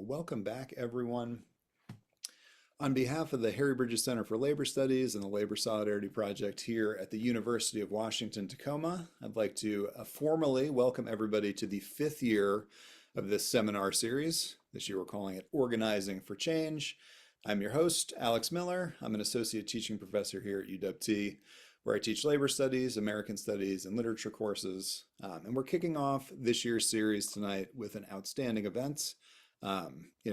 Welcome back, everyone. On behalf of the Harry Bridges Center for Labor Studies and the Labor Solidarity Project here at the University of Washington, Tacoma, I'd like to formally welcome everybody to the 5th year of this seminar series. This year we're calling it Organizing for Change. I'm your host, Alex Miller. I'm an associate teaching professor here at UW-T, where I teach labor studies, American studies, and literature courses. And we're kicking off this year's series tonight with an outstanding event.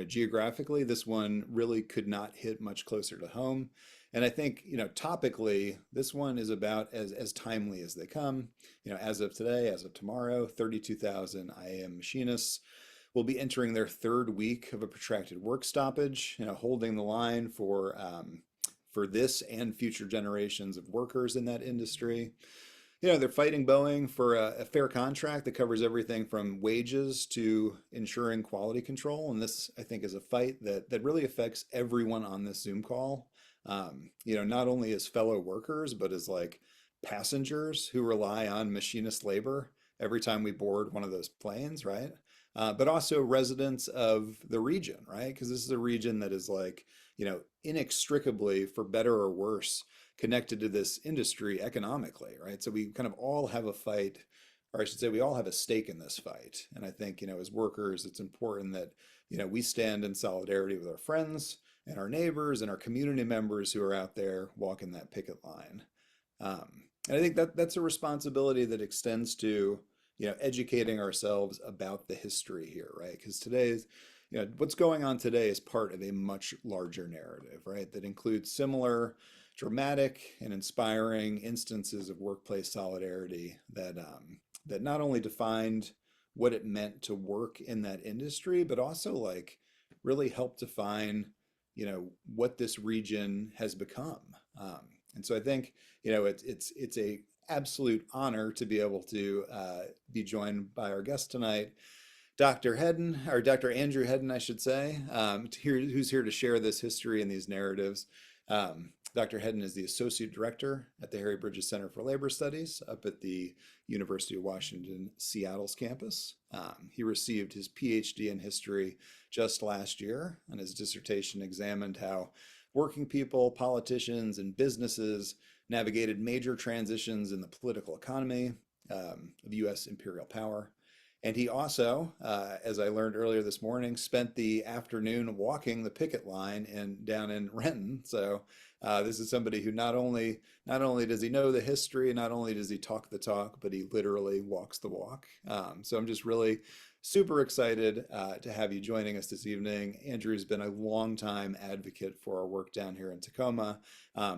Geographically, this one really could not hit much closer to home. And I think, topically, this one is about as timely as they come. As of today, as of tomorrow, 32,000 IAM machinists will be entering their 3rd week of a protracted work stoppage, holding the line for this and future generations of workers in that industry. They're fighting Boeing for a fair contract that covers everything from wages to ensuring quality control. And this, I think, is a fight that really affects everyone on this Zoom call. Not only as fellow workers, but as like passengers who rely on machinist labor every time we board one of those planes, right? But also residents of the region, right? Because this is a region that is like, inextricably, for better or worse, connected to this industry economically, right? So we kind of all have a fight, or I should say we all have a stake in this fight. And I think, as workers, it's important that, we stand in solidarity with our friends and our neighbors and our community members who are out there walking that picket line. And I think that's a responsibility that extends to, educating ourselves about the history here, right? Because today's, what's going on today is part of a much larger narrative, right? That includes similar dramatic and inspiring instances of workplace solidarity that not only defined what it meant to work in that industry, but also like really helped define, what this region has become. And so I think, it's a absolute honor to be able to be joined by our guest tonight, Dr. Hedden, or Dr. Andrew Hedden, I should say, who's here to share this history and these narratives. Dr. Hedden is the Associate Director at the Harry Bridges Center for Labor Studies up at the University of Washington, Seattle's campus. He received his PhD in history just last year, and his dissertation examined how working people, politicians, and businesses navigated major transitions in the political economy of U.S. imperial power. And he also, as I learned earlier this morning, spent the afternoon walking the picket line down in Renton. So this is somebody who not only does he know the history, not only does he talk the talk, but he literally walks the walk. So I'm just really super excited to have you joining us this evening. Andrew's been a longtime advocate for our work down here in Tacoma.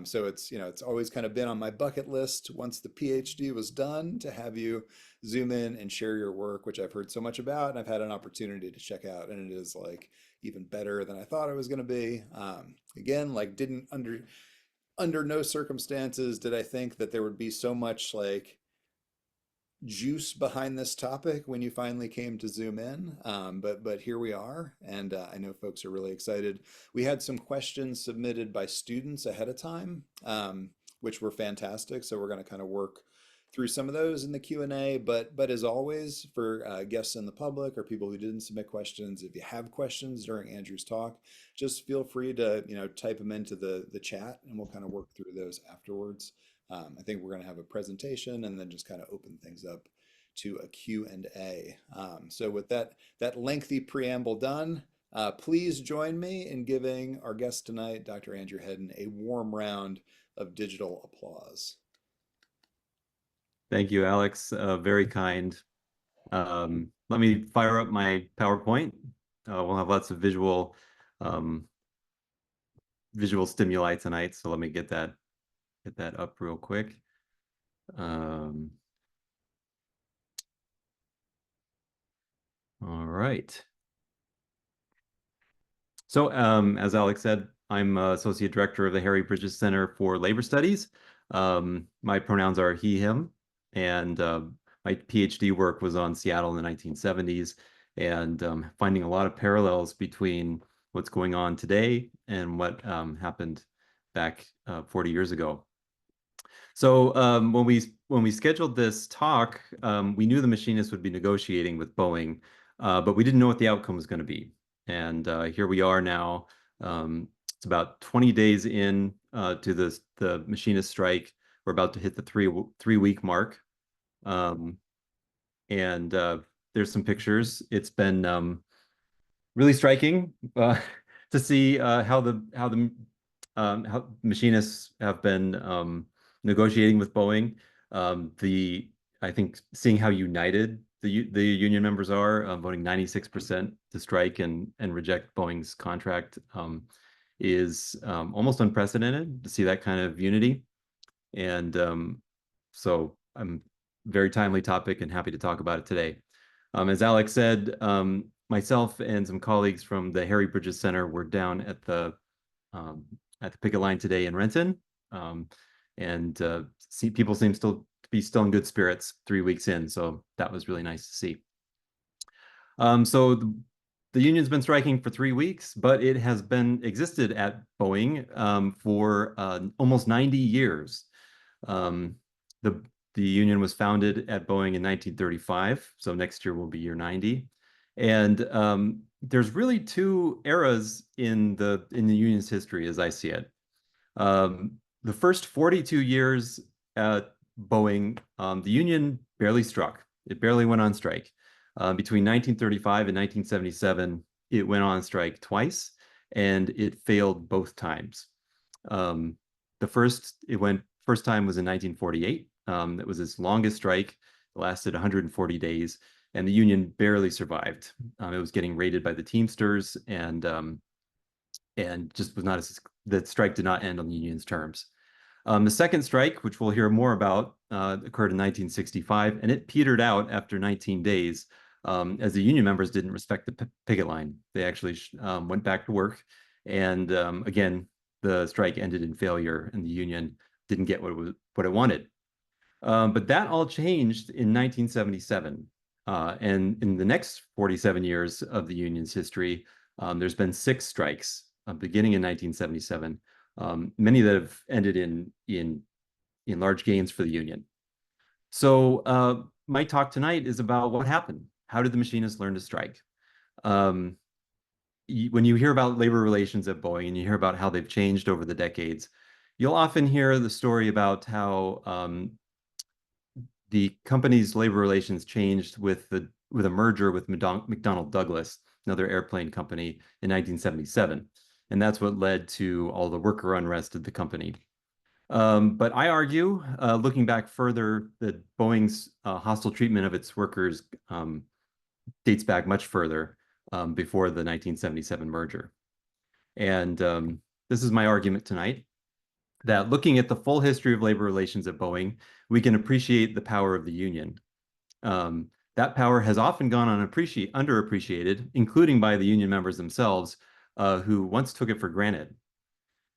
So it's always kind of been on my bucket list once the PhD was done to have you Zoom in and share your work, which I've heard so much about and I've had an opportunity to check out, and it is like even better than I thought it was going to be. Again, like under no circumstances did I think that there would be so much like juice behind this topic when you finally came to Zoom in, but here we are, and I know folks are really excited. We had some questions submitted by students ahead of time, which were fantastic, so we're going to kind of work through some of those in the Q&A, but as always, for guests in the public or people who didn't submit questions, if you have questions during Andrew's talk, just feel free to type them into the chat, and we'll kind of work through those afterwards. I think we're going to have a presentation and then just kind of open things up to a Q&A. So with that lengthy preamble done, please join me in giving our guest tonight, Dr. Andrew Hedden, a warm round of digital applause. Thank you, Alex. Very kind. Let me fire up my PowerPoint. We'll have lots of visual stimuli tonight, so let me get that up real quick. right. So, as Alex said, I'm Associate Director of the Harry Bridges Center for Labor Studies. My pronouns are he, him, and my PhD work was on Seattle in the 1970s, and finding a lot of parallels between what's going on today and what happened back 40 years ago. So when we scheduled this talk, we knew the machinists would be negotiating with Boeing, but we didn't know what the outcome was going to be. And here we are now. It's about 20 days in to the machinist strike. We're about to hit the three-week mark. Um, and there's some pictures. It's been really striking to see how machinists have been negotiating with Boeing. The I think seeing how united the union members are, voting 96% to strike and reject Boeing's contract, is almost unprecedented to see that kind of unity. And so I'm very timely topic and happy to talk about it today. As Alex said, myself and some colleagues from the Harry Bridges Center were down um, at the picket line today in Renton, and people seem still to be still in good spirits 3 weeks in, so that was really nice to see. So the union's been striking for 3 weeks, but it has been existed at Boeing for almost 90 years. Um, the the union was founded at Boeing in 1935, so next year will be year 90. And there's really two eras in the union's history, as I see it. The first 42 years at Boeing, the union barely struck. It barely went on strike. Between 1935 and 1977, it went on strike twice, and it failed both times. Um, first time was in 1948. It was its longest strike. It lasted 140 days, and the union barely survived. It was getting raided by the Teamsters, and just was not as the strike did not end on the union's terms. The second strike, which we'll hear more about, occurred in 1965, and it petered out after 19 days as the union members didn't respect the picket line. They actually went back to work, and again, the strike ended in failure, and the union didn't get what it wanted. But that all changed in 1977. And in the next 47 years of the union's history, there's been 6 strikes beginning in 1977, many that have ended in large gains for the union. So my talk tonight is about what happened. How did the machinists learn to strike? Um, when you hear about labor relations at Boeing and you hear about how they've changed over the decades, you'll often hear the story about how the company's labor relations changed with a merger with McDonnell Douglas, another airplane company, in 1977. And that's what led to all the worker unrest at the company. But I argue, looking back further, that Boeing's hostile treatment of its workers dates back much further, before the 1977 merger. And this is my argument tonight, that looking at the full history of labor relations at Boeing, we can appreciate the power of the union. That power has often gone underappreciated, including by the union members themselves, who once took it for granted.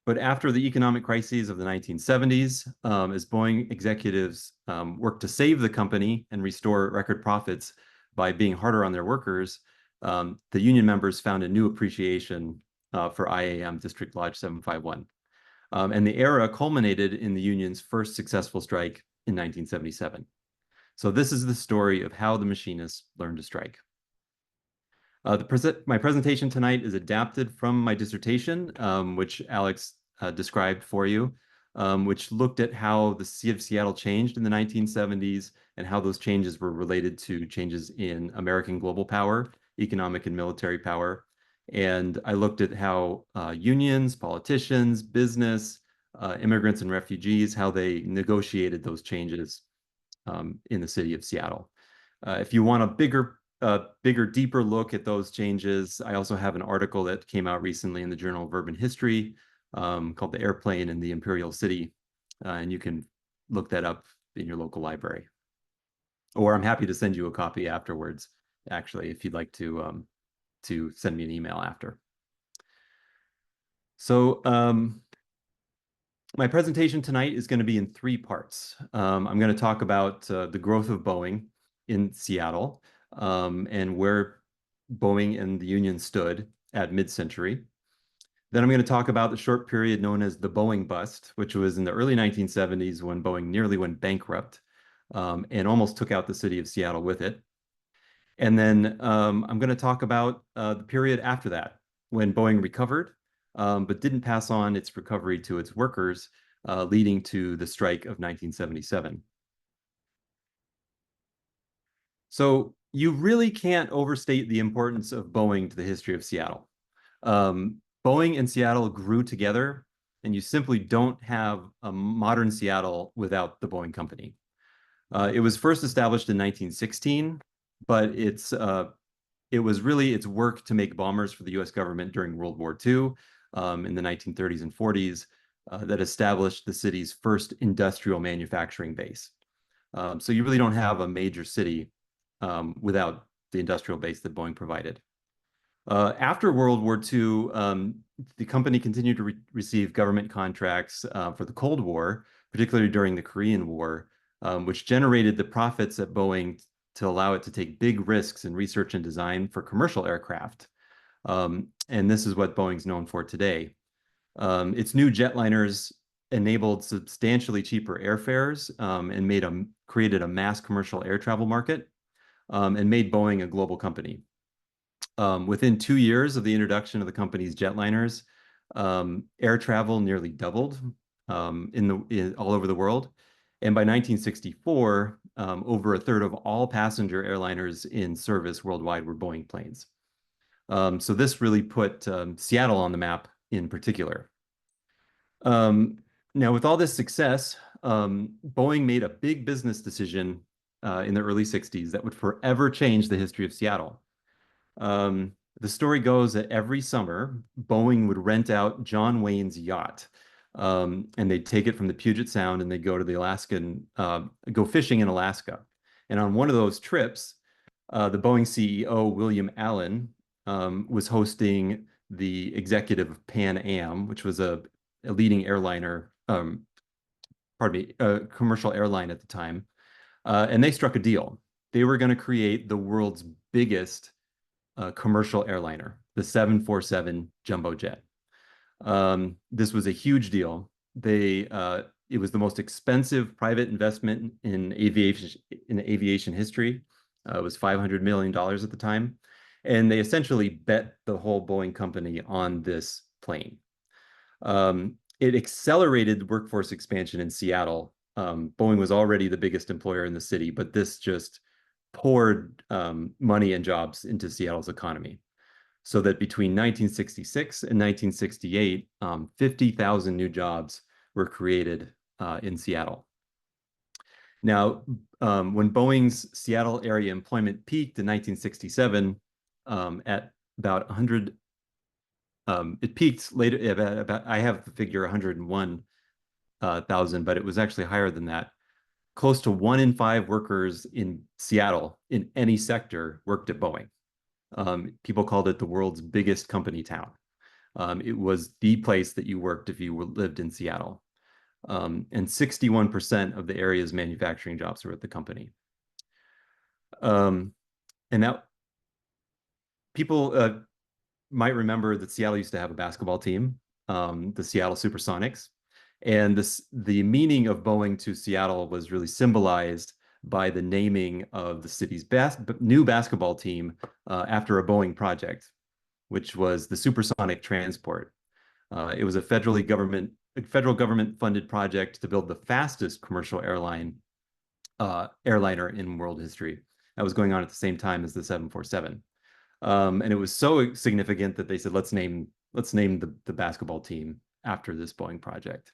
But after the economic crises of the 1970s, as Boeing executives worked to save the company and restore record profits by being harder on their workers, the union members found a new appreciation for IAM District Lodge 751. And the era culminated in the union's first successful strike in 1977. So this is the story of how the machinists learned to strike. My presentation tonight is adapted from my dissertation, which Alex described for you, which looked at how the City of Seattle changed in the 1970s and how those changes were related to changes in American global power, economic and military power. And I looked at how unions, politicians, business, immigrants and refugees, how they negotiated those changes in the city of Seattle. If you want a bigger, deeper look at those changes, I also have an article that came out recently in the Journal of Urban History called "The Airplane in the Imperial City," and you can look that up in your local library. Or I'm happy to send you a copy afterwards actually, if you'd like to send me an email after. So my presentation tonight is going to be in three parts. I'm going to talk about the growth of Boeing in Seattle, and where Boeing and the union stood at mid-century. Then I'm going to talk about the short period known as the Boeing bust, which was in the early 1970s when Boeing nearly went bankrupt, and almost took out the city of Seattle with it. And then I'm going to talk about the period after that, when Boeing recovered, but didn't pass on its recovery to its workers, leading to the strike of 1977. So you really can't overstate the importance of Boeing to the history of Seattle. Boeing and Seattle grew together, and you simply don't have a modern Seattle without the Boeing company. It was first established in 1916, but it was really its work to make bombers for the US government during World War II, in the 1930s and 40s, that established the city's first industrial manufacturing base. So you really don't have a major city without the industrial base that Boeing provided. After World War II, the company continued to receive government contracts for the Cold War, particularly during the Korean War, which generated the profits at Boeing to allow it to take big risks in research and design for commercial aircraft. And this is what Boeing's known for today. Its new jetliners enabled substantially cheaper airfares, and created a mass commercial air travel market, and made Boeing a global company. Within 2 years of the introduction of the company's jetliners, air travel nearly doubled all over the world. And by 1964, over a third of all passenger airliners in service worldwide were Boeing planes. So this really put Seattle on the map in particular. Now, with all this success, Boeing made a big business decision in the early 60s that would forever change the history of Seattle. The story goes that every summer, Boeing would rent out John Wayne's yacht, and they'd take it from the Puget Sound and they'd go to go fishing in Alaska. And on one of those trips, the Boeing CEO, William Allen, was hosting the executive of Pan Am, which was a leading airliner, a commercial airline at the time. And they struck a deal. They were going to create the world's biggest commercial airliner, the 747 jumbo jet. This was a huge deal. It was the most expensive private investment in aviation history. It was $500 million at the time. And they essentially bet the whole Boeing company on this plane. It accelerated workforce expansion in Seattle. Boeing was already the biggest employer in the city, but this just poured money and jobs into Seattle's economy. So that between 1966 and 1968, 50,000 new jobs were created in Seattle. Now, when Boeing's Seattle area employment peaked in 1967 at about 100, it peaked later I have the figure 101,000, but it was actually higher than that. Close to 1 in 5 workers in Seattle in any sector worked at Boeing. People called it the world's biggest company town. It was the place that you worked if you lived in Seattle. And 61% of the area's manufacturing jobs were at the company. And that people might remember that Seattle used to have a basketball team, the Seattle Supersonics. And the meaning of Boeing to Seattle was really symbolized by the naming of the city's new basketball team after a Boeing project, which was the supersonic transport. It was a federal government funded project to build the fastest commercial airliner in world history. That was going on at the same time as the 747. And it was so significant that they said, let's name the basketball team after this Boeing project.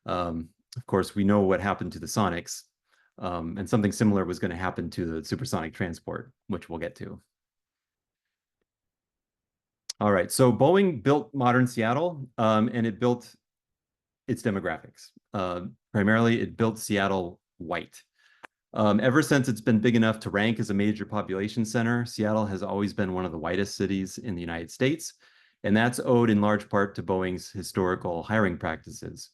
Of course, we know what happened to the Sonics, and something similar was going to happen to the supersonic transport, which we'll get to. All right, so Boeing built modern Seattle, and it built its demographics. Primarily, it built Seattle white. Ever since it's been big enough to rank as a major population center, Seattle has always been one of the whitest cities in the United States, and that's owed in large part to Boeing's historical hiring practices.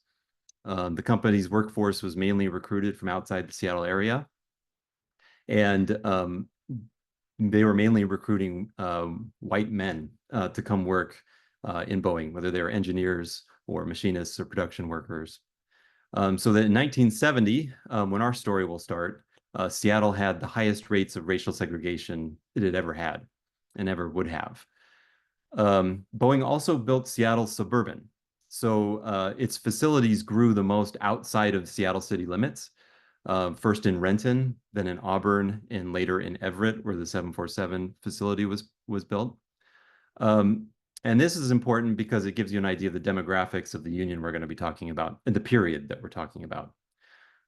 The company's workforce was mainly recruited from outside the Seattle area, and they were mainly recruiting white men to come work in Boeing, whether they were engineers or machinists or production workers. So that in 1970, when our story will start, Seattle had the highest rates of racial segregation it had ever had and ever would have. Boeing also built Seattle suburban. So its facilities grew the most outside of Seattle city limits, first in Renton, then in Auburn, and later in Everett, where the 747 facility was built. Um, and this is important because it gives you an idea of the demographics of the union we're going to be talking about and the period that we're talking about.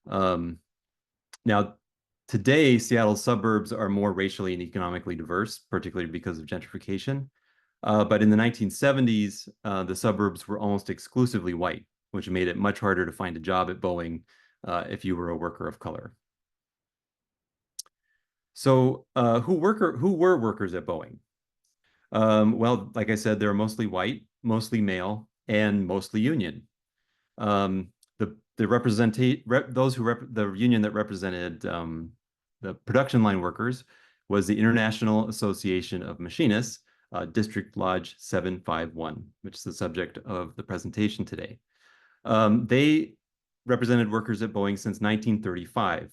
Now, today, Seattle's suburbs are more racially and economically diverse, particularly because of gentrification. But in the 1970s, the suburbs were almost exclusively white, which made it much harder to find a job at Boeing if you were a worker of color. So, who were workers at Boeing? Well, like I said, they're mostly white, mostly male, and mostly union. The union that represented the production line workers was the International Association of Machinists, District Lodge 751, which is the subject of the presentation today. They represented workers at Boeing since 1935,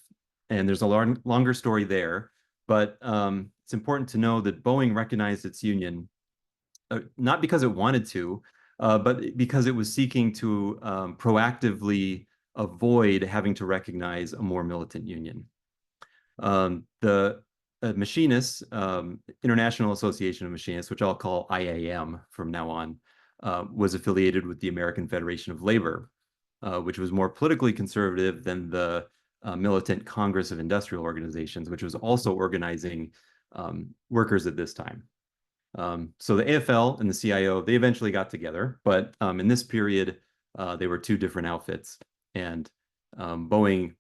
and there's a longer story there, but it's important to know that Boeing recognized its union not because it wanted to, but because it was seeking to proactively avoid having to recognize a more militant union. The Machinists, International Association of Machinists, which I'll call IAM from now on, was affiliated with the American Federation of Labor, which was more politically conservative than the militant Congress of Industrial Organizations, which was also organizing workers at this time. So the AFL and the CIO, they eventually got together, but in this period, they were two different outfits. And Boeing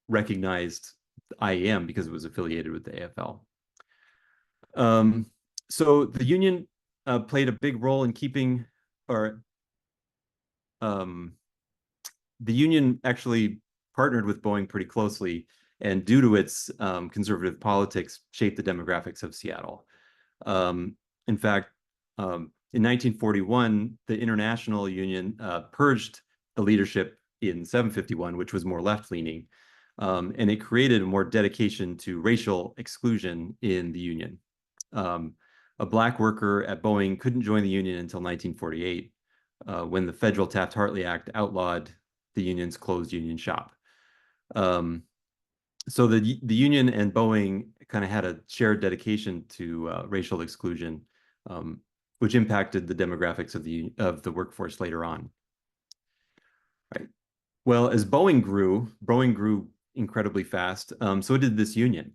recognized IAM because it was affiliated with the AFL. So the union played a big role in keeping, or the union actually partnered with Boeing pretty closely, and due to its conservative politics, shaped the demographics of Seattle. In fact, in 1941, the International Union purged the leadership in 751, which was more left-leaning, and it created a more dedication to racial exclusion in the union. A black worker at Boeing couldn't join the union until 1948, when the federal Taft-Hartley Act outlawed the union's closed union shop. So the union and Boeing kind of had a shared dedication to racial exclusion, which impacted the demographics of the workforce later on. Right. Well, as Boeing grew incredibly fast. So did this union.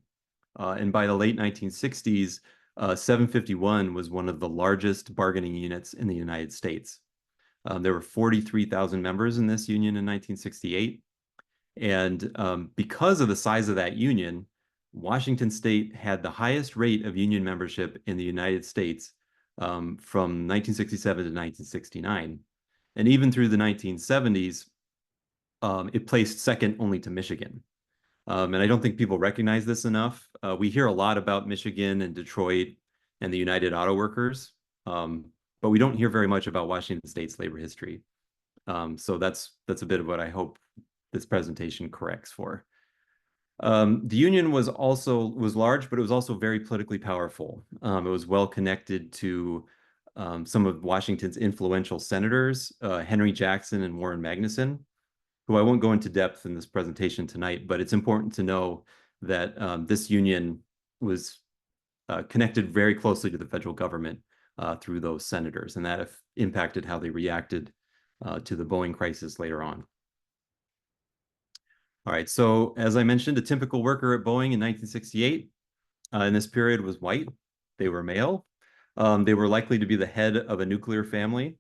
And by the late 1960s, 751 was one of the largest bargaining units in the United States. There were 43,000 members in this union in 1968. And because of the size of that union, Washington State had the highest rate of union membership in the United States from 1967 to 1969. And even through the 1970s, it placed second only to Michigan. And I don't think people recognize this enough. We hear a lot about Michigan and Detroit and the United Auto Workers, but we don't hear very much about Washington State's labor history. So that's a bit of what I hope this presentation corrects for. The union was large, but it was also very politically powerful. It was well connected to some of Washington's influential senators, Henry Jackson and Warren Magnuson, who I won't go into depth in this presentation tonight, but it's important to know that this union was connected very closely to the federal government through those senators, and that impacted how they reacted to the Boeing crisis later on. All right, so as I mentioned, a typical worker at Boeing in 1968 in this period was white. They were male. They were likely to be the head of a nuclear family.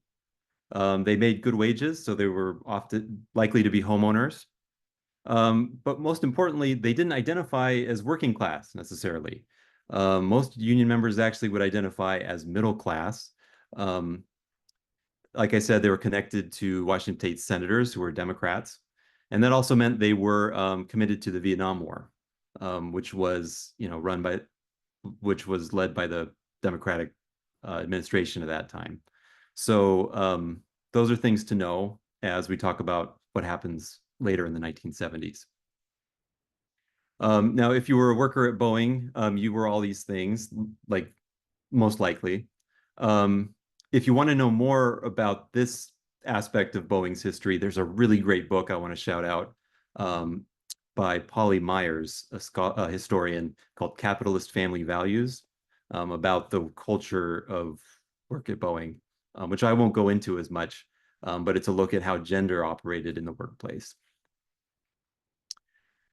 They made good wages, so they were often likely to be homeowners. But most importantly, they didn't identify as working class necessarily. Most union members actually would identify as middle class. Um, like I said, they were connected to Washington state senators who were Democrats. And that also meant they were committed to the Vietnam War, which was, which was led by the Democratic administration at that time. So those are things to know as we talk about what happens later in the 1970s. Now, if you were a worker at Boeing, you were all these things, like most likely. Um, if you want to know more about this aspect of Boeing's history, there's a really great book I want to shout out um, by Polly Myers, a historian, called Capitalist Family Values, about the culture of work at Boeing, which I won't go into as much, but it's a look at how gender operated in the workplace.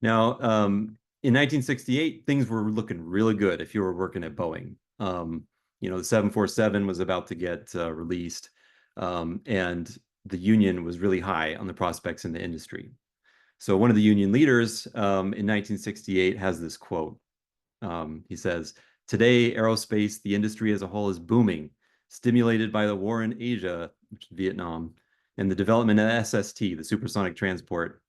Now, in 1968, things were looking really good if you were working at Boeing. The 747 was about to get released, and the union was really high on the prospects in the industry. So one of the union leaders in 1968 has this quote. He says, "Today, aerospace, the industry as a whole is booming, stimulated by the war in Asia, which is Vietnam, and the development of SST, the supersonic transport.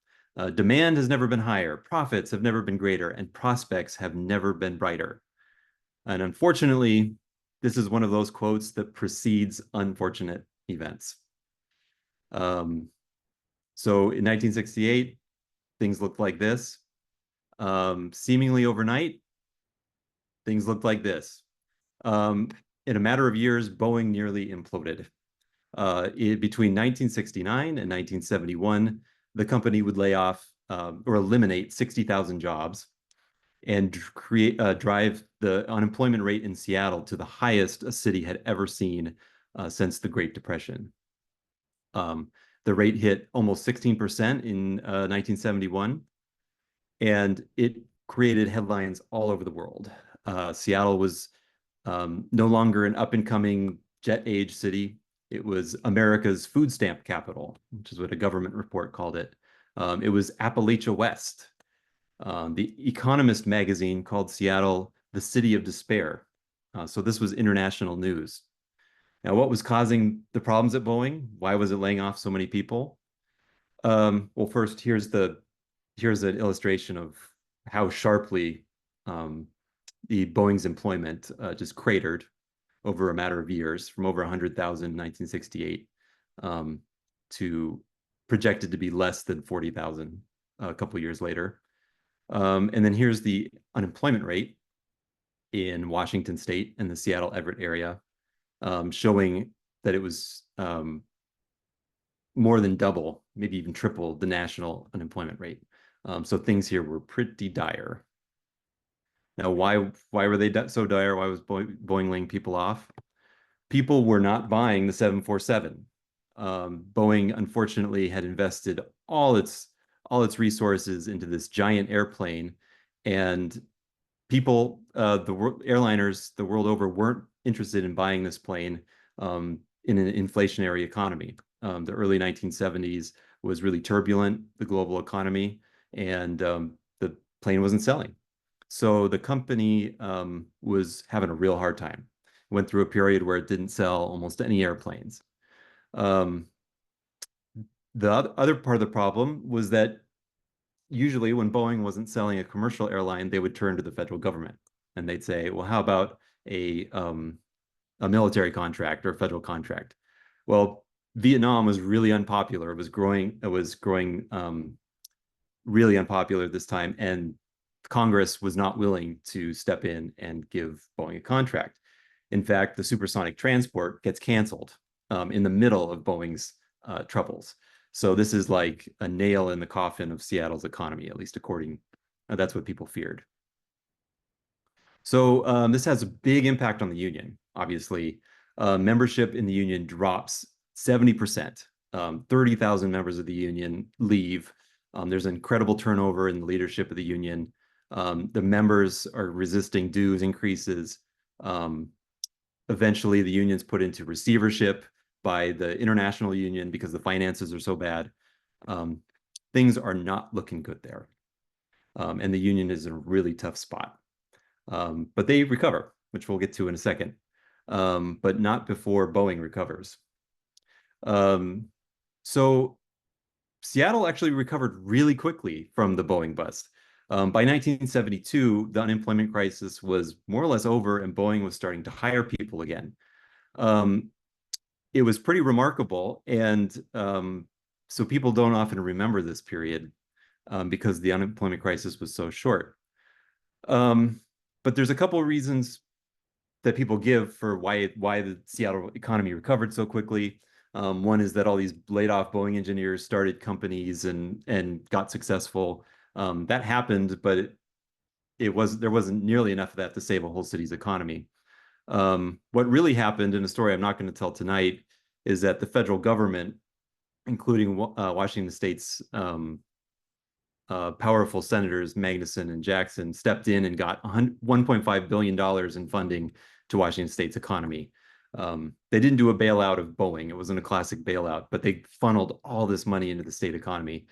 Demand has never been higher, profits have never been greater, and prospects have never been brighter." And unfortunately, this is one of those quotes that precedes unfortunate events. So in 1968, things looked like this. Seemingly overnight, things looked like this. In a matter of years, Boeing nearly imploded. Between 1969 and 1971, the company would lay off or eliminate 60,000 jobs and drive the unemployment rate in Seattle to the highest a city had ever seen since the Great Depression. The rate hit almost 16% in 1971, and it created headlines all over the world. Seattle was no longer an up-and-coming jet age city. It was America's food stamp capital, which is what a government report called it. It was Appalachia West. The Economist magazine called Seattle the city of despair. So this was international news. Now, what was causing the problems at Boeing? Why was it laying off so many people? Well, first, here's an illustration of how sharply the Boeing's employment just cratered over a matter of years, from over 100,000 in 1968 to projected to be less than 40,000 a couple years later. And then here's the unemployment rate in Washington State and the Seattle Everett area, showing that it was more than double, maybe even triple the national unemployment rate. So things here were pretty dire. Now, why were they so dire? Why was Boeing laying people off? People were not buying the 747. Boeing, unfortunately, had invested all its resources into this giant airplane, and people, airliners the world over, weren't interested in buying this plane in an inflationary economy. The early 1970s was really turbulent, the global economy, and the plane wasn't selling. So the company was having a real hard time. Went through a period where it didn't sell almost any airplanes. Um, the other part of the problem was that usually when Boeing wasn't selling a commercial airline, they would turn to the federal government and they'd say, well, how about a military contract or a federal contract? Well, Vietnam was really unpopular. It was growing really unpopular at this time, and Congress was not willing to step in and give Boeing a contract. In fact, the supersonic transport gets canceled in the middle of Boeing's troubles. So this is like a nail in the coffin of Seattle's economy, at least that's what people feared. So this has a big impact on the union, obviously. Membership in the union drops 70%. 30,000 members of the union leave. There's incredible turnover in the leadership of the union. The members are resisting dues increases. Eventually, the union's put into receivership by the international union because the finances are so bad. things are not looking good there. And the union is in a really tough spot. But they recover, which we'll get to in a second, but not before Boeing recovers. Um, so Seattle actually recovered really quickly from the Boeing bust. By 1972, the unemployment crisis was more or less over, and Boeing was starting to hire people again. Um, it was pretty remarkable, and so people don't often remember this period because the unemployment crisis was so short. Um, but there's a couple of reasons that people give for why the Seattle economy recovered so quickly. One is that all these laid off Boeing engineers started companies and got successful. That happened, but there wasn't nearly enough of that to save a whole city's economy. What really happened in a story I'm not going to tell tonight is that the federal government, including Washington State's powerful senators Magnuson and Jackson, stepped in and got $1.5 billion in funding to Washington State's economy. They didn't do a bailout of Boeing. It wasn't a classic bailout, but they funneled all this money into the state economy.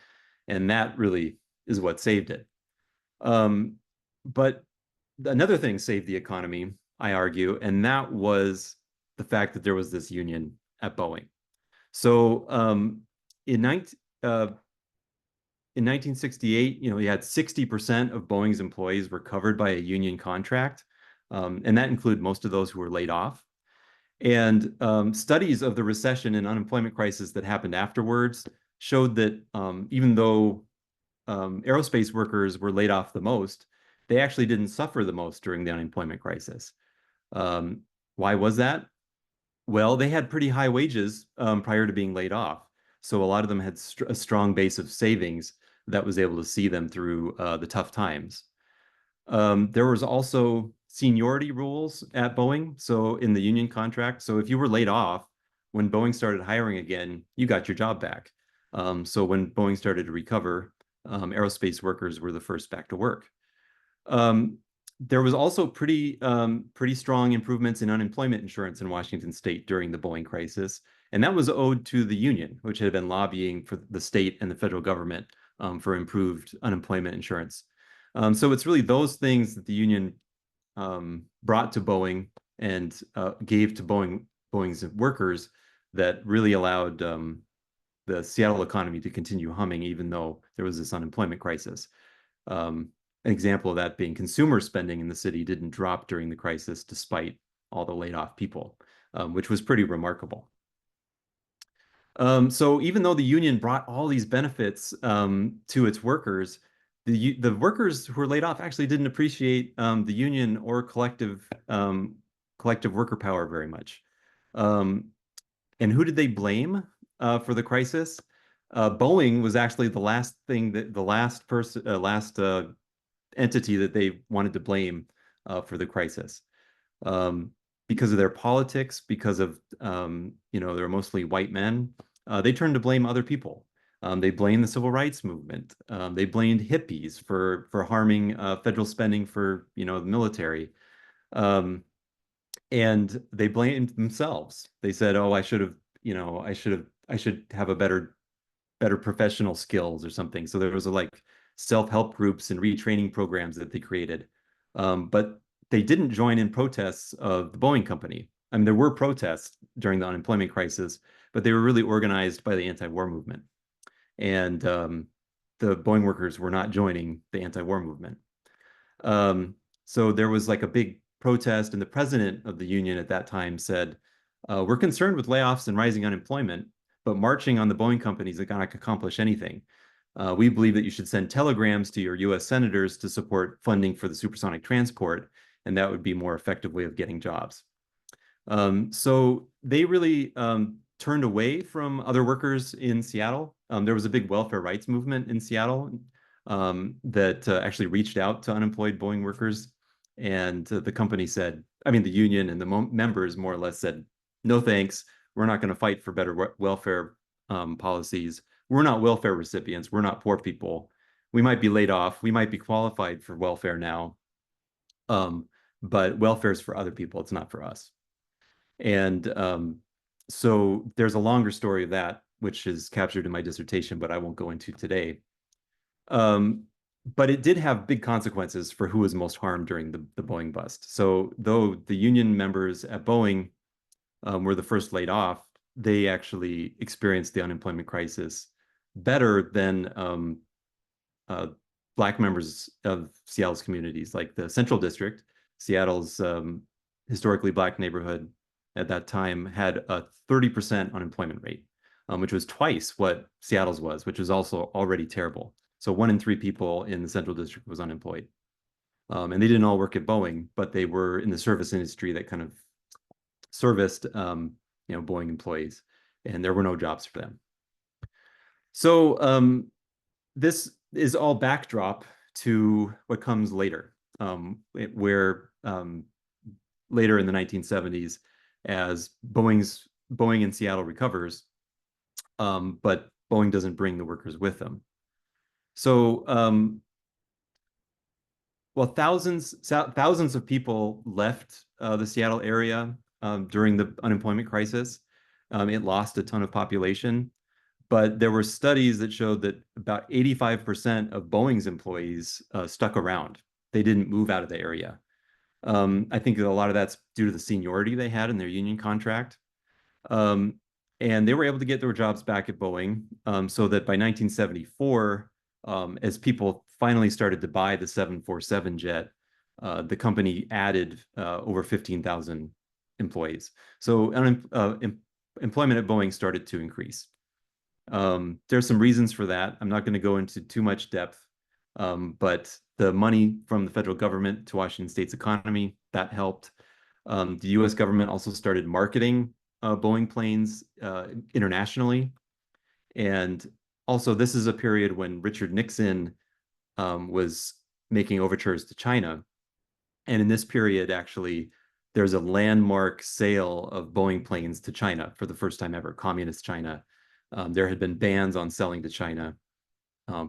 And that really is what saved it. But another thing saved the economy, I argue, and that was the fact that there was this union at Boeing. So in 19, uh, in 1968, you had 60% of Boeing's employees were covered by a union contract, and that included most of those who were laid off. And studies of the recession and unemployment crisis that happened afterwards showed that even though aerospace workers were laid off the most, they actually didn't suffer the most during the unemployment crisis. Um, why was that? Well, they had pretty high wages prior to being laid off. So a lot of them had a strong base of savings that was able to see them through the tough times. There was also seniority rules at Boeing. So in the union contract, so if you were laid off, when Boeing started hiring again, you got your job back. So when Boeing started to recover, aerospace workers were the first back to work. Um, there was also pretty strong improvements in unemployment insurance in Washington State during the Boeing crisis, and that was owed to the union, which had been lobbying for the state and the federal government for improved unemployment insurance. So it's really those things that the union brought to Boeing and gave to Boeing's workers that really allowed the Seattle economy to continue humming, even though there was this unemployment crisis. An example of that being consumer spending in the city didn't drop during the crisis despite all the laid off people, which was pretty remarkable. So even though the union brought all these benefits to its workers, the workers who were laid off actually didn't appreciate the union or collective worker power very much. And who did they blame for the crisis? Boeing was actually the last entity that they wanted to blame for the crisis. Because of their politics, because of they're mostly white men, they turned to blame other people. They blamed the civil rights movement. They blamed hippies for harming federal spending for the military, and they blamed themselves. They said, "Oh, I should have, I should have a better professional skills or something." So there was like self-help groups and retraining programs that they created. But they didn't join in protests of the Boeing company. I mean, there were protests during the unemployment crisis, but they were really organized by the anti-war movement. And the Boeing workers were not joining the anti-war movement. So there was like a big protest, and the president of the union at that time said, "We're concerned with layoffs and rising unemployment, but marching on the Boeing companies is not going to accomplish anything. We believe that you should send telegrams to your U.S. senators to support funding for the supersonic transport, and that would be a more effective way of getting jobs." So they really turned away from other workers in Seattle. There was a big welfare rights movement in Seattle that actually reached out to unemployed Boeing workers. And the company said, I mean, the union and the members more or less said, "No thanks. We're not going to fight for better welfare policies. We're not welfare recipients. We're not poor people. We might be laid off. We might be qualified for welfare now. But welfare is for other people. It's not for us." And so there's a longer story of that, which is captured in my dissertation, but I won't go into today. Um, but it did have big consequences for who was most harmed during the Boeing bust. So though the union members at Boeing were the first laid off, they actually experienced the unemployment crisis better than uh, Black members of Seattle's communities, like the Central District, Seattle's historically Black neighborhood at that time had a 30% unemployment rate, which was twice what Seattle's was, which was also already terrible. So 1 in 3 people in the Central District was unemployed. And they didn't all work at Boeing, but they were in the service industry that kind of serviced, Boeing employees, and there were no jobs for them. So this is all backdrop to what comes later, where later in the 1970s, as Boeing in Seattle recovers, but Boeing doesn't bring the workers with them. So, well, thousands of people left the Seattle area during the unemployment crisis. It lost a ton of population, but there were studies that showed that about 85% of Boeing's employees stuck around. They didn't move out of the area. I think that a lot of that's due to the seniority they had in their union contract. Um, and they were able to get their jobs back at Boeing, so that by 1974, as people finally started to buy the 747 jet, the company added over 15,000 employees. So employment at Boeing started to increase. There's some reasons for that. I'm not going to go into too much depth, but the money from the federal government to Washington State's economy, that helped. The US government also started marketing Boeing planes internationally. And also, this is a period when Richard Nixon was making overtures to China. And in this period, actually, there's a landmark sale of Boeing planes to China for the first time ever, communist China. There had been bans on selling to China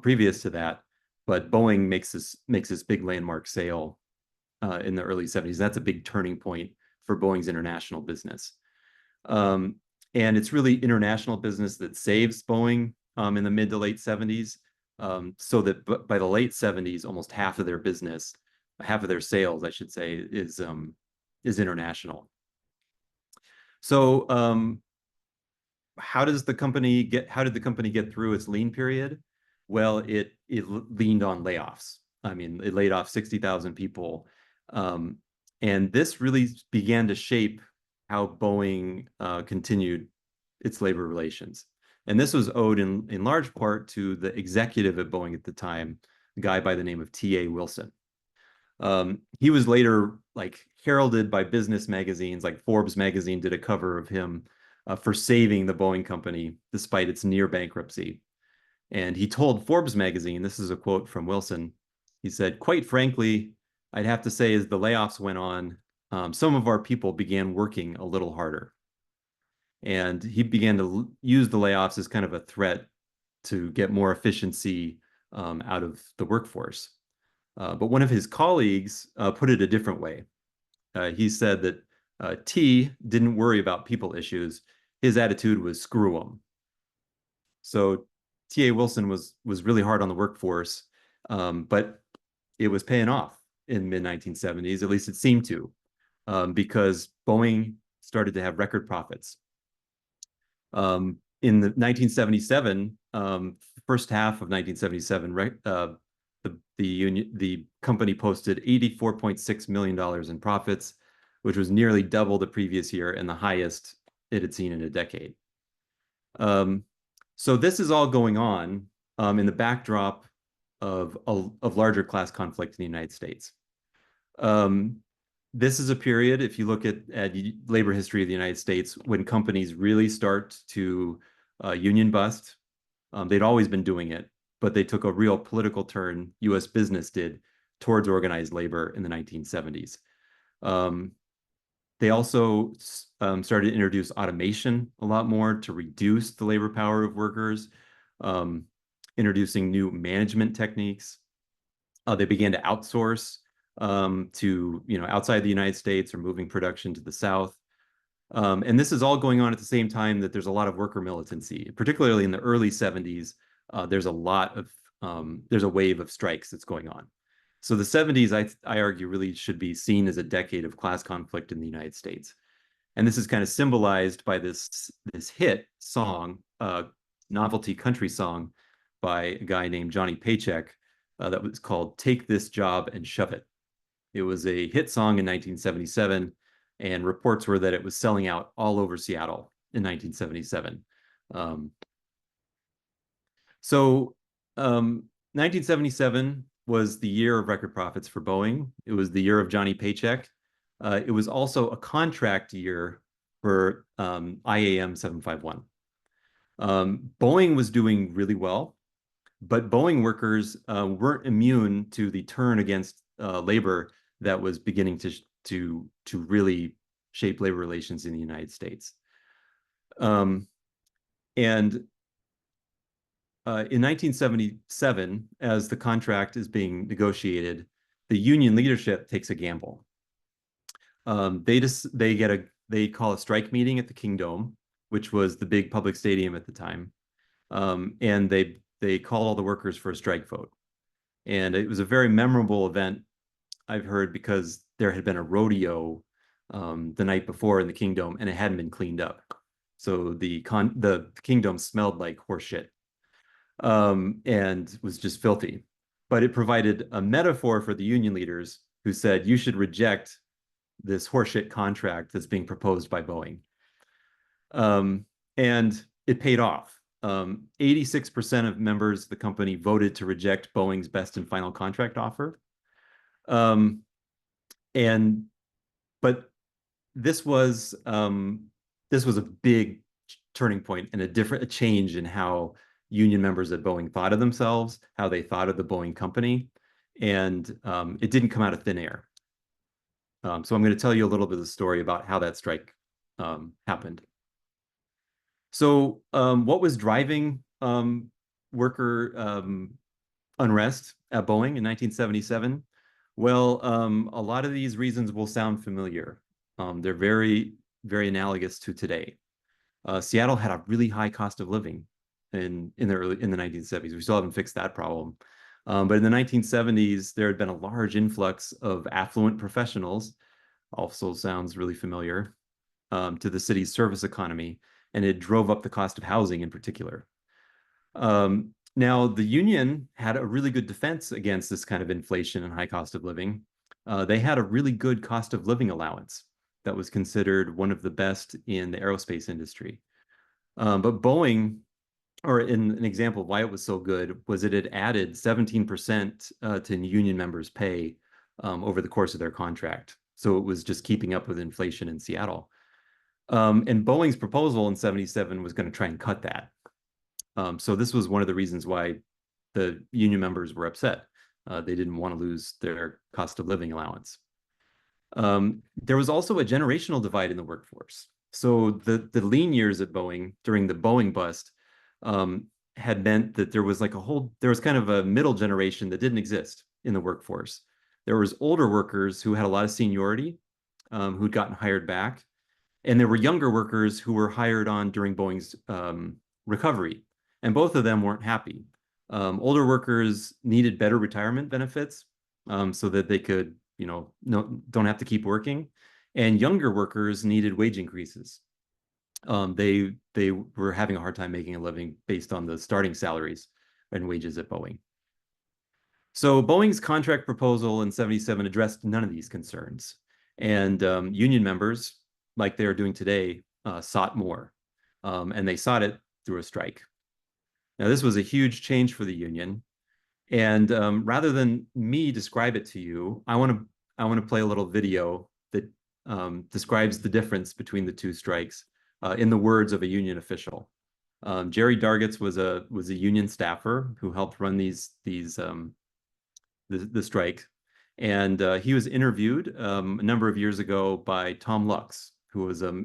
previous to that, but Boeing makes this big landmark sale in the early 70s. That's a big turning point for Boeing's international business. Um, and it's really international business that saves Boeing in the mid to late 70s. So that by the late 70s, almost half of their business, half of their sales, I should say, is international. So how did the company get through its lean period? Well, it leaned on layoffs. I mean, it laid off 60,000 people. And this really began to shape how Boeing continued its labor relations. And this was owed in large part to the executive at Boeing at the time, a guy by the name of T.A. Wilson. He was later like heralded by business magazines, like Forbes magazine did a cover of him for saving the Boeing company despite its near bankruptcy. And he told Forbes magazine, this is a quote from Wilson, he said, "Quite frankly, I'd have to say as the layoffs went on, some of our people began working a little harder." And he began to use the layoffs as kind of a threat to get more efficiency out of the workforce. But one of his colleagues put it a different way. He said that T didn't worry about people issues. His attitude was screw them. So T.A. Wilson was really hard on the workforce, but it was paying off in mid 1970s. At least it seemed to, because Boeing started to have record profits. In the 1977, first half of 1977, the company posted $84.6 million in profits, which was nearly double the previous year and the highest it had seen in a decade. So this is all going on in the backdrop of larger class conflict in the United States. This is a period, if you look at labor history of the United States, when companies really start to union bust. They'd always been doing it, but they took a real political turn, US business did, towards organized labor in the 1970s. They also started to introduce automation a lot more to reduce the labor power of workers, introducing new management techniques. They began to outsource to outside the United States or moving production to the South. And this is all going on at the same time that there's a lot of worker militancy, particularly in the early 70s. There's a lot of there's a wave of strikes that's going on. So the 70s, I argue, really should be seen as a decade of class conflict in the United States. And this is kind of symbolized by this hit song, novelty country song by a guy named Johnny Paycheck that was called Take This Job and Shove It. It was a hit song in 1977, and reports were that it was selling out all over Seattle in 1977. Um, so 1977 was the year of record profits for Boeing. It was the year of Johnny Paycheck. It was also a contract year for IAM 751. Boeing was doing really well, but Boeing workers weren't immune to the turn against labor that was beginning to really shape labor relations in the United States. And in 1977, as the contract is being negotiated, the union leadership takes a gamble. They call a strike meeting at the Kingdome, which was the big public stadium at the time, and they called all the workers for a strike vote. And it was a very memorable event, I've heard, because there had been a rodeo the night before in the Kingdome, and it hadn't been cleaned up. So the Kingdome smelled like horse shit, and was just filthy. But it provided a metaphor for the union leaders who said, you should reject this horseshit contract that's being proposed by Boeing. And it paid off. 86% of members of the company voted to reject Boeing's best and final contract offer. But this was a big turning point and a change in how union members at Boeing thought of themselves, how they thought of the Boeing company, and it didn't come out of thin air. So I'm going to tell you a little bit of the story about how that strike happened. So what was driving worker unrest at Boeing in 1977? Well, a lot of these reasons will sound familiar. They're very, very analogous to today. Seattle had a really high cost of living in the 1970s. We still haven't fixed that problem. But in the 1970s, there had been a large influx of affluent professionals, also sounds really familiar, to the city's service economy, and it drove up the cost of housing in particular. Now, the union had a really good defense against this kind of inflation and high cost of living. They had a really good cost of living allowance that was considered one of the best in the aerospace industry. But Boeing, or in an example of why it was so good, was it had added 17% to union members' pay over the course of their contract. So it was just keeping up with inflation in Seattle. And Boeing's proposal in 77 was going to try and cut that. So this was one of the reasons why the union members were upset. They didn't want to lose their cost of living allowance. There was also a generational divide in the workforce. So the lean years at Boeing during the Boeing bust had meant that there was kind of a middle generation that didn't exist in the workforce. There was older workers who had a lot of seniority, who'd gotten hired back, and there were younger workers who were hired on during Boeing's recovery, and both of them weren't happy. Older workers needed better retirement benefits so that they could, don't have to keep working, and younger workers needed wage increases. They were having a hard time making a living based on the starting salaries and wages at Boeing. So Boeing's contract proposal in 77 addressed none of these concerns, and union members, like they are doing today, sought more, and they sought it through a strike. Now, this was a huge change for the union, and rather than me describe it to you, I want to play a little video that describes the difference between the two strikes in the words of a union official. Jerry Dargitz was a union staffer who helped run the strike, and he was interviewed a number of years ago by Tom Lux, who was a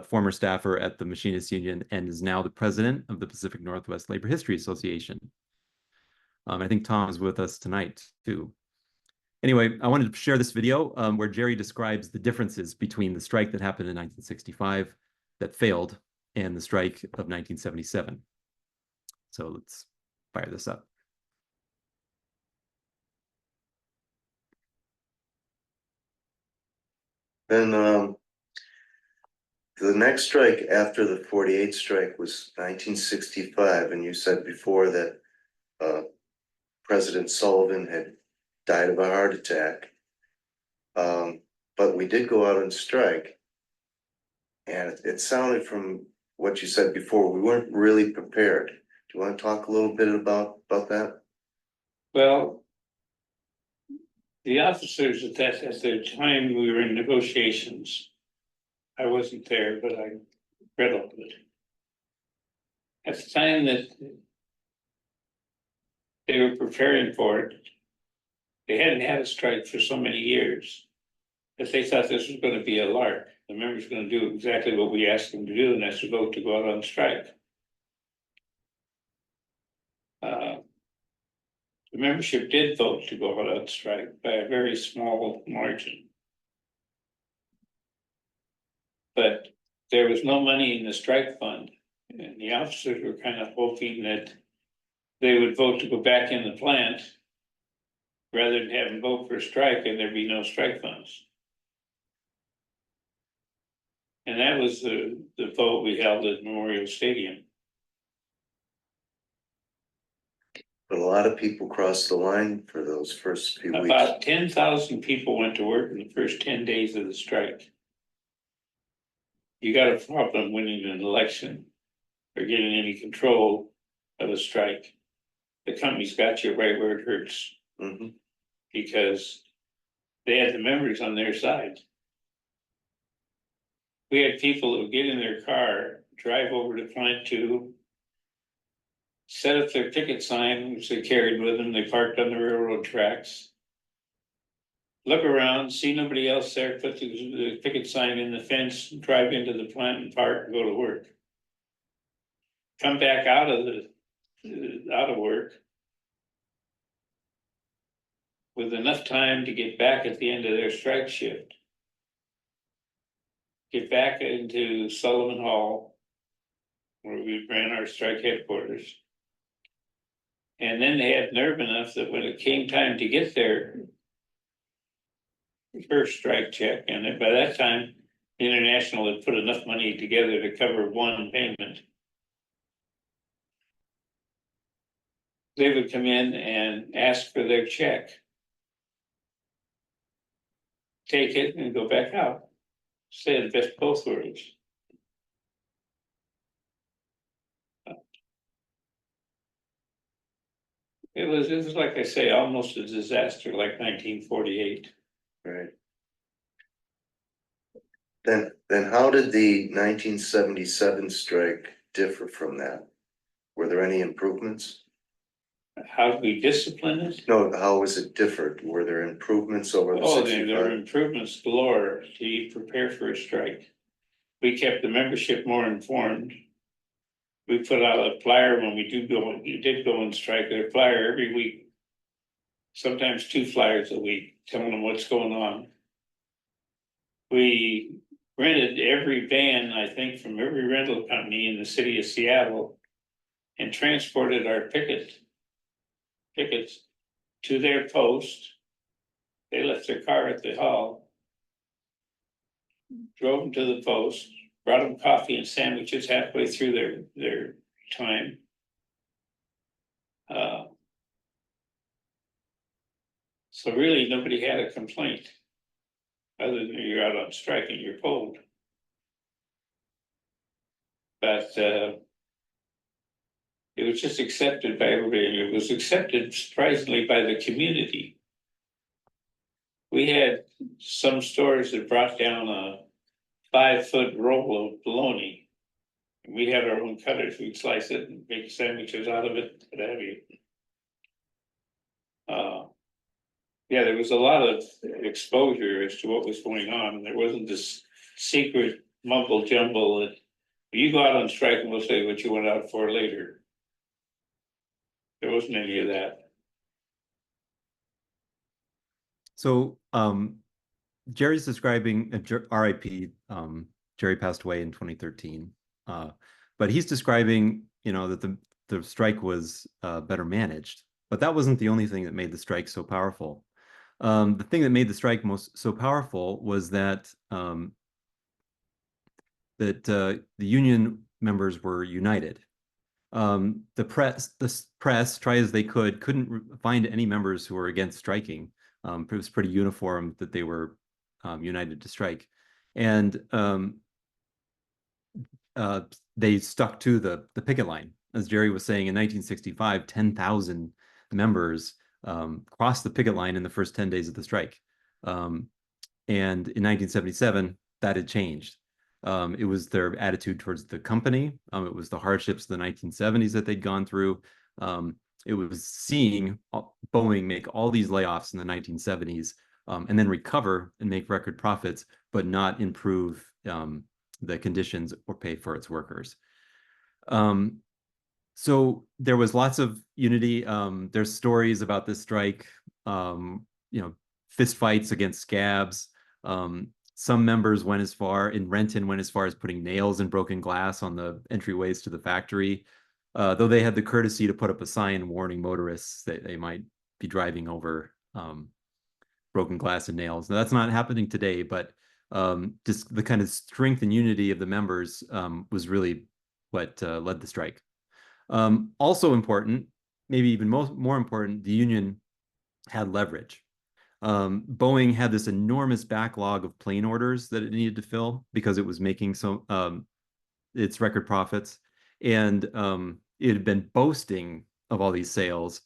former staffer at the Machinists Union and is now the president of the Pacific Northwest Labor History Association. I think Tom is with us tonight too. Anyway, I wanted to share this video where Jerry describes the differences between the strike that happened in 1965 that failed and the strike of 1977. So let's fire this up. Then the next strike after the 48 strike was 1965, and you said before that President Sullivan had died of a heart attack. But we did go out on strike, and it sounded from what you said before, we weren't really prepared. Do you want to talk a little bit about that? Well, the officers at the time we were in negotiations, I wasn't there, but I read all of it. At the time that they were preparing for it, they hadn't had a strike for so many years that they thought this was going to be a lark. The members were going to do exactly what we asked them to do, and that's to vote to go out on strike. The membership did vote to go out on strike by a very small margin. But there was no money in the strike fund, and the officers were kind of hoping that they would vote to go back in the plant rather than have them vote for a strike and there'd be no strike funds. And that was the vote we held at Memorial Stadium. But a lot of people crossed the line for those first few weeks. About 10,000 people went to work in the first 10 days of the strike. You got a problem winning an election or getting any control of a strike. The company's got you right where it hurts. Mm-hmm. Because they had the members on their side. We had people who get in their car, drive over to Plant 2, set up their picket sign, which they carried with them, they parked on the railroad tracks. Look around, see nobody else there, put the picket sign in the fence, drive into the plant and park and go to work. Come back out of work with enough time to get back at the end of their strike shift. Get back into Sullivan Hall, where we ran our strike headquarters. And then they had nerve enough that when it came time to get their first strike check, and by that time, the International had put enough money together to cover one payment. They would come in and ask for their check. Take it and go back out. Say the best both worlds. It was like I say, almost a disaster like 1948. Right. Then how did the 1977 strike differ from that? Were there any improvements? How do we discipline it? No, how was it different? Were there improvements over the Oh, there were 65? improvements galore to prepare for a strike. We kept the membership more informed. We put out a flyer when we did go on strike, a flyer every week. Sometimes 2 flyers a week, telling them what's going on. We rented every van, I think, from every rental company in the city of Seattle and transported our pickets to their post. They left their car at the hall, drove them to the post, brought them coffee and sandwiches halfway through their time. So really nobody had a complaint other than you're out on strike and you're cold. But it was just accepted by everybody, and it was accepted surprisingly by the community. We had some stores that brought down a 5-foot roll of bologna. We had our own cutters, we'd slice it and make sandwiches out of it, what have you. Yeah, there was a lot of exposure as to what was going on, and there wasn't this secret mumble jumble that you go out on strike and we'll say what you went out for later. There wasn't any of that. So Jerry's describing RIP. Jerry passed away in 2013, but he's describing, that the strike was better managed. But that wasn't the only thing that made the strike so powerful. The thing that made the strike most so powerful was that the union members were united. The press, try as they could, couldn't find any members who were against striking. It was pretty uniform that they were united to strike, and they stuck to the picket line. As Jerry was saying, in 1965, 10,000 members crossed the picket line in the first 10 days of the strike. And in 1977, that had changed. It was their attitude towards the company. It was the hardships of the 1970s that they'd gone through. It was seeing Boeing make all these layoffs in the 1970s and then recover and make record profits, but not improve the conditions or pay for its workers. So there was lots of unity. There's stories about this strike, fist fights against scabs. Some members went as far, in Renton, went as far as putting nails and broken glass on the entryways to the factory, though they had the courtesy to put up a sign warning motorists that they might be driving over broken glass and nails. Now, that's not happening today, but just the kind of strength and unity of the members was really what led the strike. Also important, maybe even more important, the union had leverage. Boeing had this enormous backlog of plane orders that it needed to fill because it was making its record profits, and it had been boasting of all these sales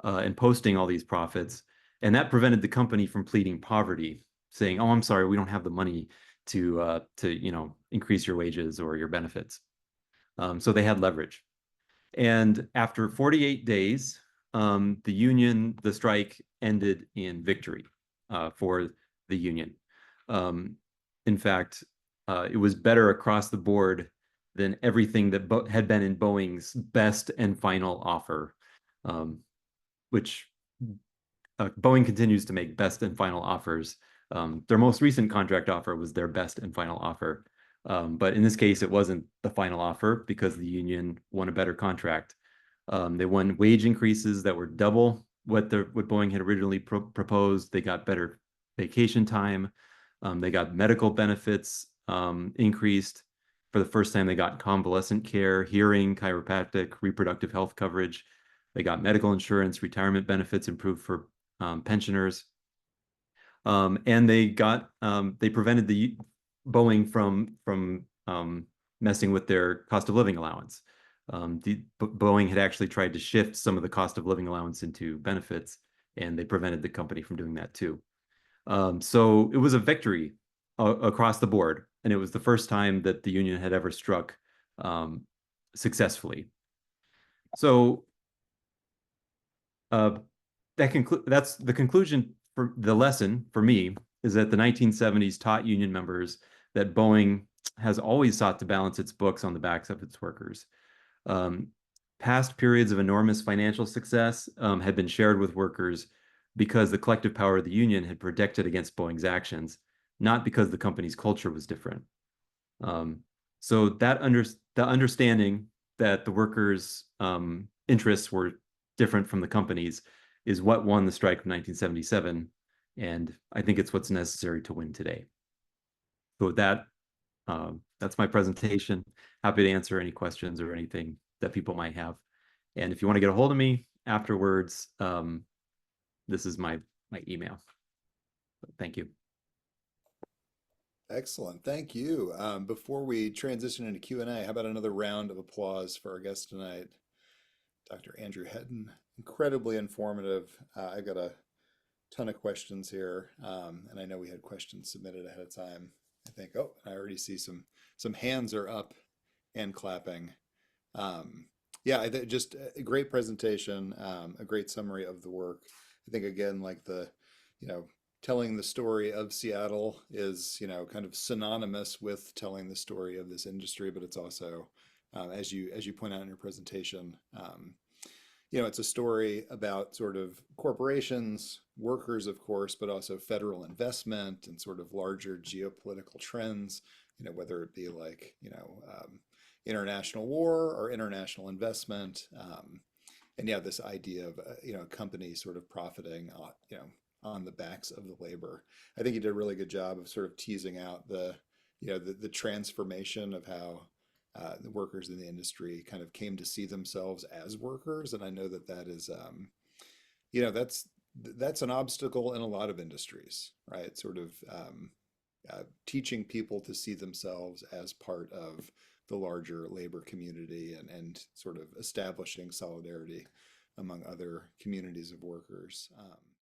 and posting all these profits, and that prevented the company from pleading poverty, saying, "Oh, I'm sorry, we don't have the money to increase your wages or your benefits." So they had leverage. And after 48 days, the strike ended in victory for the union. In fact, it was better across the board than everything that had been in Boeing's best and final offer, which Boeing continues to make best and final offers. Their most recent contract offer was their best and final offer. But in this case, it wasn't the final offer because the union won a better contract. They won wage increases that were double what Boeing had originally proposed. They got better vacation time. They got medical benefits increased. For the first time, they got convalescent care, hearing, chiropractic, reproductive health coverage. They got medical insurance, retirement benefits improved for pensioners. And they prevented the Boeing from messing with their cost of living allowance. Boeing had actually tried to shift some of the cost of living allowance into benefits, and they prevented the company from doing that too. So it was a victory across the board, and it was the first time that the union had ever struck successfully. So that's the conclusion. For the lesson for me is that the 1970s taught union members that Boeing has always sought to balance its books on the backs of its workers. Past periods of enormous financial success had been shared with workers because the collective power of the union had protected against Boeing's actions, not because the company's culture was different. So the understanding that the workers' interests were different from the company's is what won the strike of 1977, and I think it's what's necessary to win today. So with that, that's my presentation. Happy to answer any questions or anything that people might have. And if you want to get a hold of me afterwards, this is my email. Thank you. Excellent. Thank you. Before we transition into Q&A, how about another round of applause for our guest tonight, Dr. Andrew Hedden. Incredibly informative. I've got a ton of questions here, and I know we had questions submitted ahead of time. I think, oh, I already see some hands are up and clapping. Yeah, just a great presentation, a great summary of the work. I think again, like telling the story of Seattle is, kind of synonymous with telling the story of this industry, but it's also, as you point out in your presentation, it's a story about sort of corporations, workers, of course, but also federal investment and sort of larger geopolitical trends, whether it be like, international war or international investment. And yeah, this idea of a company sort of profiting on the backs of the labor. I think he did a really good job of sort of teasing out the transformation of how the workers in the industry kind of came to see themselves as workers. And I know that is that's an obstacle in a lot of industries, right? Sort of teaching people to see themselves as part of the larger labor community and sort of establishing solidarity among other communities of workers.